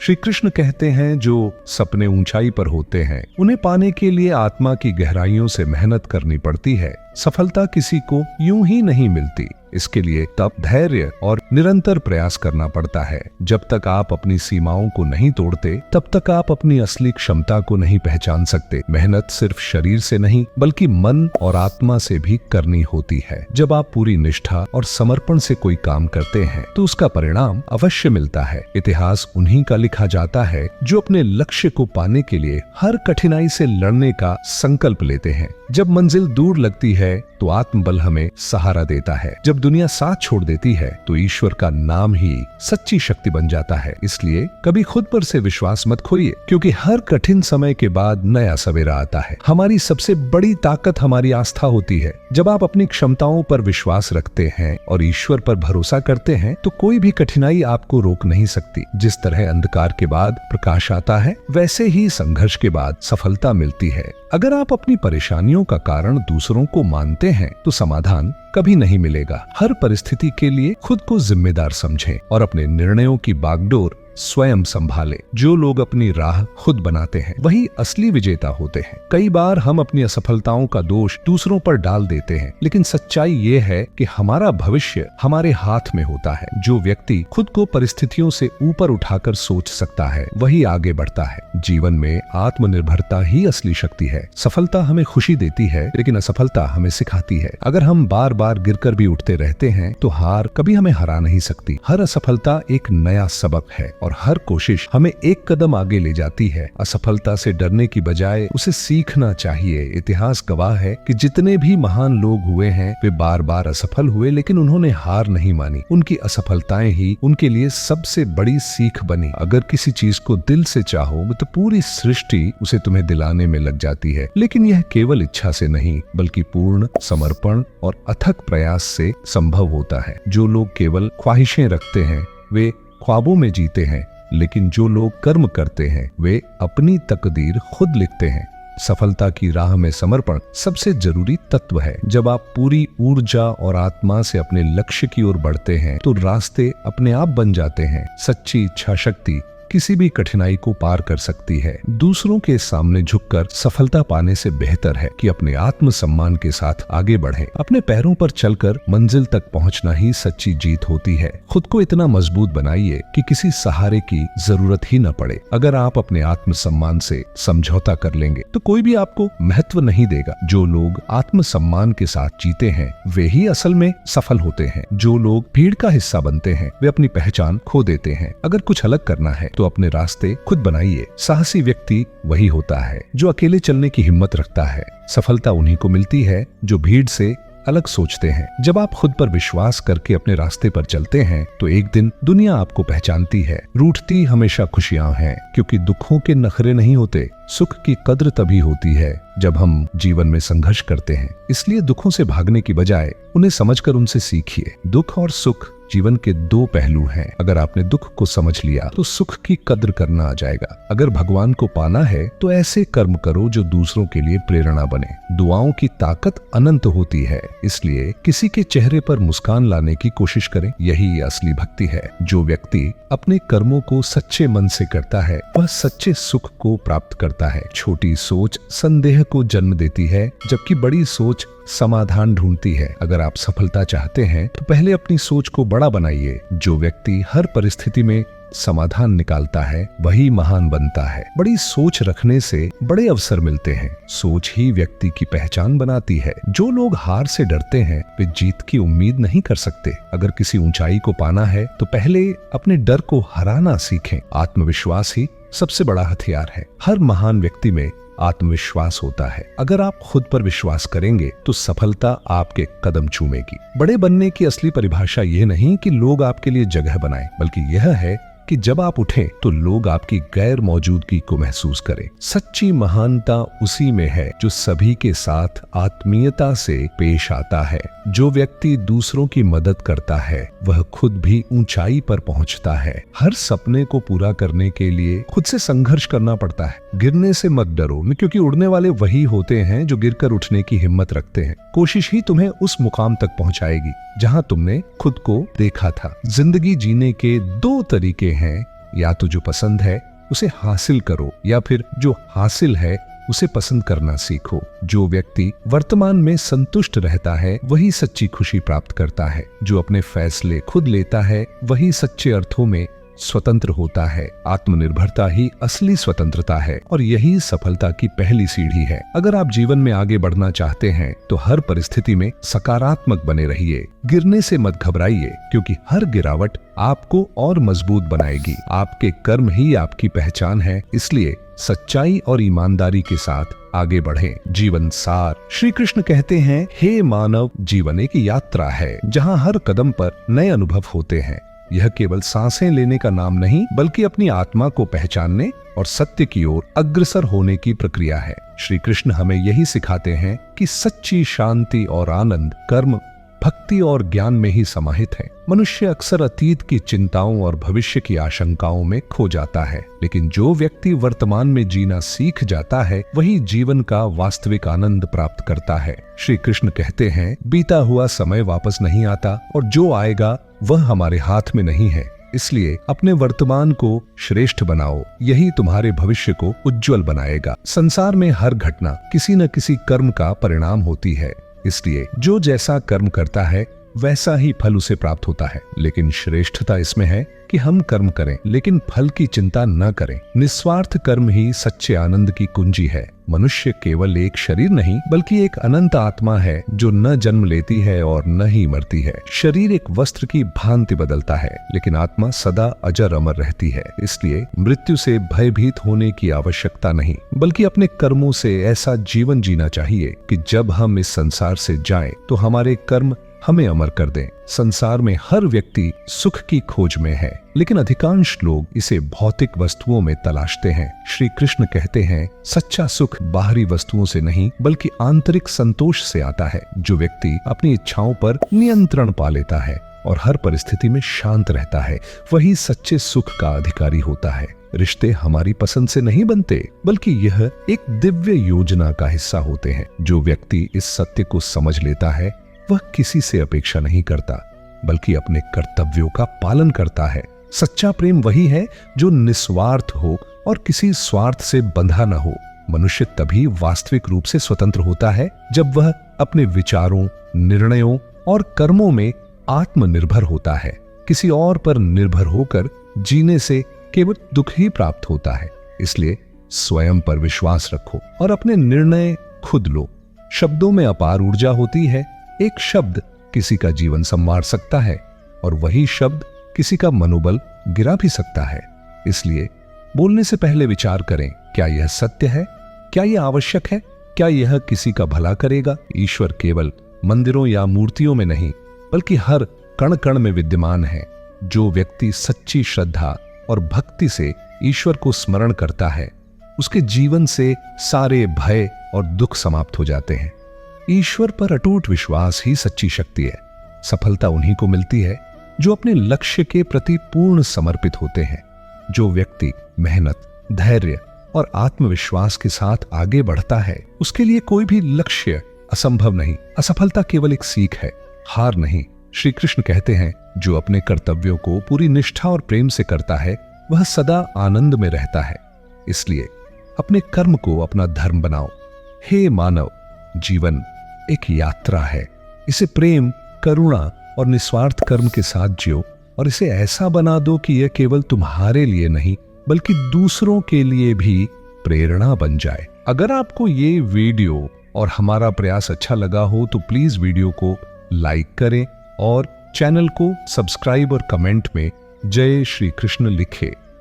श्री कृष्ण कहते हैं, जो सपने ऊंचाई पर होते हैं उन्हें पाने के लिए आत्मा की गहराइयों से मेहनत करनी पड़ती है। सफलता किसी को यूं ही नहीं मिलती, इसके लिए तप, धैर्य और निरंतर प्रयास करना पड़ता है। जब तक आप अपनी सीमाओं को नहीं तोड़ते तब तक आप अपनी असली क्षमता को नहीं पहचान सकते। मेहनत सिर्फ शरीर से नहीं बल्कि मन और आत्मा से भी करनी होती है। जब आप पूरी निष्ठा और समर्पण से कोई काम करते हैं तो उसका परिणाम अवश्य मिलता है। इतिहास उन्हीं का लिखा जाता है जो अपने लक्ष्य को पाने के लिए हर कठिनाई से लड़ने का संकल्प लेते हैं। जब मंजिल दूर लगती है तो आत्मबल हमें सहारा देता है। जब दुनिया साथ छोड़ देती है तो ईश्वर का नाम ही सच्ची शक्ति बन जाता है। इसलिए कभी खुद पर से विश्वास मत खोइए, क्योंकि हर कठिन समय के बाद नया सवेरा आता है। हमारी सबसे बड़ी ताकत हमारी आस्था होती है। जब आप अपनी क्षमताओं पर विश्वास रखते हैं और ईश्वर पर भरोसा करते हैं तो कोई भी कठिनाई आपको रोक नहीं सकती। जिस तरह अंधकार के बाद प्रकाश आता है, वैसे ही संघर्ष के बाद सफलता मिलती है। अगर आप अपनी परेशानियों का कारण दूसरों को मानते हैं तो समाधान कभी नहीं मिलेगा। हर परिस्थिति के लिए खुद को जिम्मेदार समझें और अपने निर्णयों की बागडोर स्वयं संभाले। जो लोग अपनी राह खुद बनाते हैं वही असली विजेता होते हैं। कई बार हम अपनी असफलताओं का दोष दूसरों पर डाल देते हैं, लेकिन सच्चाई ये है कि हमारा भविष्य हमारे हाथ में होता है। जो व्यक्ति खुद को परिस्थितियों से ऊपर उठाकर सोच सकता है वही आगे बढ़ता है। जीवन में आत्मनिर्भरता ही असली शक्ति है। सफलता हमें खुशी देती है, लेकिन असफलता हमें सिखाती है। अगर हम बार बार गिरकर भी उठते रहते हैं तो हार कभी हमें हरा नहीं सकती। हर असफलता एक नया सबक है और हर कोशिश हमें एक कदम आगे ले जाती है। असफलता से डरने की बजाय उसे सीखना चाहिए। इतिहास गवाह है कि जितने भी महान लोग हुए हैं वे बार बार असफल हुए, लेकिन उन्होंने हार नहीं मानी। उनकी असफलताएं ही उनके लिए सबसे बड़ी सीख बनी। अगर किसी चीज को दिल से चाहो तो पूरी सृष्टि उसे तुम्हें दिलाने में लग जाती है, लेकिन यह केवल इच्छा से नहीं बल्कि पूर्ण समर्पण और अथक प्रयास से संभव होता है। जो लोग केवल ख्वाहिशें रखते हैं वे ख्वाबों में जीते हैं, लेकिन जो लोग कर्म करते हैं वे अपनी तकदीर खुद लिखते हैं। सफलता की राह में समर्पण सबसे जरूरी तत्व है। जब आप पूरी ऊर्जा और आत्मा से अपने लक्ष्य की ओर बढ़ते हैं तो रास्ते अपने आप बन जाते हैं। सच्ची इच्छा शक्ति किसी भी कठिनाई को पार कर सकती है। दूसरों के सामने झुककर सफलता पाने से बेहतर है कि अपने आत्मसम्मान के साथ आगे बढ़ें। अपने पैरों पर चलकर मंजिल तक पहुंचना ही सच्ची जीत होती है। खुद को इतना मजबूत बनाइए कि किसी सहारे की जरूरत ही न पड़े। अगर आप अपने आत्मसम्मान से समझौता कर लेंगे तो कोई भी आपको महत्व नहीं देगा। जो लोग आत्मसम्मान के साथ जीते हैं वे ही असल में सफल होते हैं। जो लोग भीड़ का हिस्सा बनते हैं वे अपनी पहचान खो देते हैं। अगर कुछ अलग करना है तो अपने रास्ते खुद बनाइए। साहसी व्यक्ति वही होता है जो अकेले चलने की हिम्मत रखता है। सफलता उन्हीं को मिलती है जो भीड़ से अलग सोचते हैं। जब आप खुद पर विश्वास करके अपने रास्ते पर चलते हैं तो एक दिन दुनिया आपको पहचानती है। रूठती हमेशा खुशियां हैं, क्योंकि दुखों के नखरे नहीं होते। सुख की कद्र तभी होती है जब हम जीवन में संघर्ष करते हैं। इसलिए दुखों से भागने की बजाय उन्हें समझकर उनसे सीखिए। दुख और सुख जीवन के दो पहलू हैं। अगर आपने दुख को समझ लिया तो सुख की कद्र करना आ जाएगा। अगर भगवान को पाना है तो ऐसे कर्म करो जो दूसरों के लिए प्रेरणा बने। दुआओं की ताकत अनंत होती है, इसलिए किसी के चेहरे पर मुस्कान लाने की कोशिश करें। यही असली भक्ति है। जो व्यक्ति अपने कर्मों को सच्चे मन से करता है वह सच्चे सुख को प्राप्त करता है। छोटी सोच संदेह को जन्म देती है, जबकि बड़ी सोच समाधान ढूंढती है। अगर आप सफलता चाहते हैं तो पहले अपनी सोच को बड़ा बनाइए। जो व्यक्ति हर परिस्थिति में समाधान निकालता है वही महान बनता है। बड़ी सोच रखने से बड़े अवसर मिलते हैं। सोच ही व्यक्ति की पहचान बनाती है। जो लोग हार से डरते हैं वे जीत की उम्मीद नहीं कर सकते। अगर किसी ऊंचाई को पाना है तो पहले अपने डर को हराना सीखें। आत्मविश्वास ही सबसे बड़ा हथियार है। हर महान व्यक्ति में आत्मविश्वास होता है। अगर आप खुद पर विश्वास करेंगे तो सफलता आपके कदम चूमेगी। बड़े बनने की असली परिभाषा यह नहीं कि लोग आपके लिए जगह बनाएं, बल्कि यह है कि जब आप उठें तो लोग आपकी गैर मौजूदगी को महसूस करें। सच्ची महानता उसी में है जो सभी के साथ आत्मीयता से पेश आता है। जो व्यक्ति दूसरों की मदद करता है वह खुद भी ऊंचाई पर पहुंचता है। हर सपने को पूरा करने के लिए खुद से संघर्ष करना पड़ता है। गिरने से मत डरो, क्योंकि उड़ने वाले वही होते हैं जो गिरकर उठने की हिम्मत रखते हैं। कोशिश ही तुम्हें उस मुकाम तक पहुंचाएगी जहां तुमने खुद को देखा था। जिंदगी जीने के दो तरीके हैं, या तो जो पसंद है उसे हासिल करो या फिर जो हासिल है उसे पसंद करना सीखो। जो व्यक्ति वर्तमान में संतुष्ट रहता है वही सच्ची खुशी प्राप्त करता है। जो अपने फैसले खुद लेता है वही सच्चे अर्थों में स्वतंत्र होता है। आत्मनिर्भरता ही असली स्वतंत्रता है और यही सफलता की पहली सीढ़ी है। अगर आप जीवन में आगे बढ़ना चाहते हैं तो हर परिस्थिति में सकारात्मक बने रहिए। गिरने से मत घबराइए, क्योंकि हर गिरावट आपको और मजबूत बनाएगी। आपके कर्म ही आपकी पहचान है, इसलिए सच्चाई और ईमानदारी के साथ आगे बढ़ें। जीवन सार। श्री कृष्ण कहते हैं, हे मानव, जीवन एक यात्रा है जहाँ हर कदम पर नए अनुभव होते हैं। यह केवल सांसें लेने का नाम नहीं, बल्कि अपनी आत्मा को पहचानने और सत्य की ओर अग्रसर होने की प्रक्रिया है। श्री कृष्ण हमें यही सिखाते हैं कि सच्ची शांति और आनंद कर्म, भक्ति और ज्ञान में ही समाहित है। मनुष्य अक्सर अतीत की चिंताओं और भविष्य की आशंकाओं में खो जाता है, लेकिन जो व्यक्ति वर्तमान में जीना सीख जाता है वही जीवन का वास्तविक आनंद प्राप्त करता है। श्री कृष्ण कहते हैं, बीता हुआ समय वापस नहीं आता और जो आएगा वह हमारे हाथ में नहीं है। इसलिए अपने वर्तमान को श्रेष्ठ बनाओ, यही तुम्हारे भविष्य को उज्जवल बनाएगा। संसार में हर घटना किसी न किसी कर्म का परिणाम होती है, इसलिए जो जैसा कर्म करता है वैसा ही फल उसे प्राप्त होता है। लेकिन श्रेष्ठता इसमें है कि हम कर्म करें लेकिन फल की चिंता न करें। निस्वार्थ कर्म ही सच्चे आनंद की कुंजी है। मनुष्य केवल एक शरीर नहीं बल्कि एक अनंत आत्मा है जो न जन्म लेती है और न ही मरती है। शरीर एक वस्त्र की भांति बदलता है, लेकिन आत्मा सदा अजर अमर रहती है। इसलिए मृत्यु से भयभीत होने की आवश्यकता नहीं, बल्कि अपने कर्मों से ऐसा जीवन जीना चाहिए कि जब हम इस संसार से जाएं तो हमारे कर्म हमें अमर कर दें। संसार में हर व्यक्ति सुख की खोज में है, लेकिन अधिकांश लोग इसे भौतिक वस्तुओं में तलाशते हैं। श्री कृष्ण कहते हैं, सच्चा सुख बाहरी वस्तुओं से नहीं बल्कि आंतरिक संतोष से आता है। जो व्यक्ति अपनी इच्छाओं पर नियंत्रण पा लेता है और हर परिस्थिति में शांत रहता है, वही सच्चे सुख का अधिकारी होता है। रिश्ते हमारी पसंद से नहीं बनते, बल्कि यह एक दिव्य योजना का हिस्सा होते हैं। जो व्यक्ति इस सत्य को समझ लेता है वह किसी से अपेक्षा नहीं करता, बल्कि अपने कर्तव्यों का पालन करता है। सच्चा प्रेम वही है जो निस्वार्थ हो और किसी स्वार्थ से बंधा न हो। मनुष्य तभी वास्तविक रूप से स्वतंत्र होता है जब वह अपने विचारों, निर्णयों और कर्मों में आत्मनिर्भर होता है। किसी और पर निर्भर होकर जीने से केवल दुख ही प्राप्त होता है। इसलिए स्वयं पर विश्वास रखो और अपने निर्णय खुद लो। शब्दों में अपार ऊर्जा होती है। एक शब्द किसी का जीवन संवार सकता है और वही शब्द किसी का मनोबल गिरा भी सकता है। इसलिए बोलने से पहले विचार करें, क्या यह सत्य है, क्या यह आवश्यक है, क्या यह किसी का भला करेगा। ईश्वर केवल मंदिरों या मूर्तियों में नहीं बल्कि हर कण कण में विद्यमान है। जो व्यक्ति सच्ची श्रद्धा और भक्ति से ईश्वर को स्मरण करता है उसके जीवन से सारे भय और दुख समाप्त हो जाते हैं। ईश्वर पर अटूट विश्वास ही सच्ची शक्ति है। सफलता उन्हीं को मिलती है जो अपने लक्ष्य के प्रति पूर्ण समर्पित होते हैं। जो व्यक्ति मेहनत, धैर्य और आत्मविश्वास के साथ आगे बढ़ता है उसके लिए कोई भी लक्ष्य असंभव नहीं। असफलता केवल एक सीख है, हार नहीं। श्री कृष्ण कहते हैं, जो अपने कर्तव्यों को पूरी निष्ठा और प्रेम से करता है वह सदा आनंद में रहता है। इसलिए अपने कर्म को अपना धर्म बनाओ। हे मानव, जीवन एक यात्रा है। इसे प्रेम, करुणा और निस्वार्थ कर्म के साथ जियो और इसे ऐसा बना दो कि यह केवल तुम्हारे लिए नहीं बल्कि दूसरों के लिए भी प्रेरणा बन जाए। अगर आपको ये वीडियो और हमारा प्रयास अच्छा लगा हो तो प्लीज वीडियो को लाइक करें और चैनल को सब्सक्राइब और कमेंट में जय श्री कृष्ण लिखें।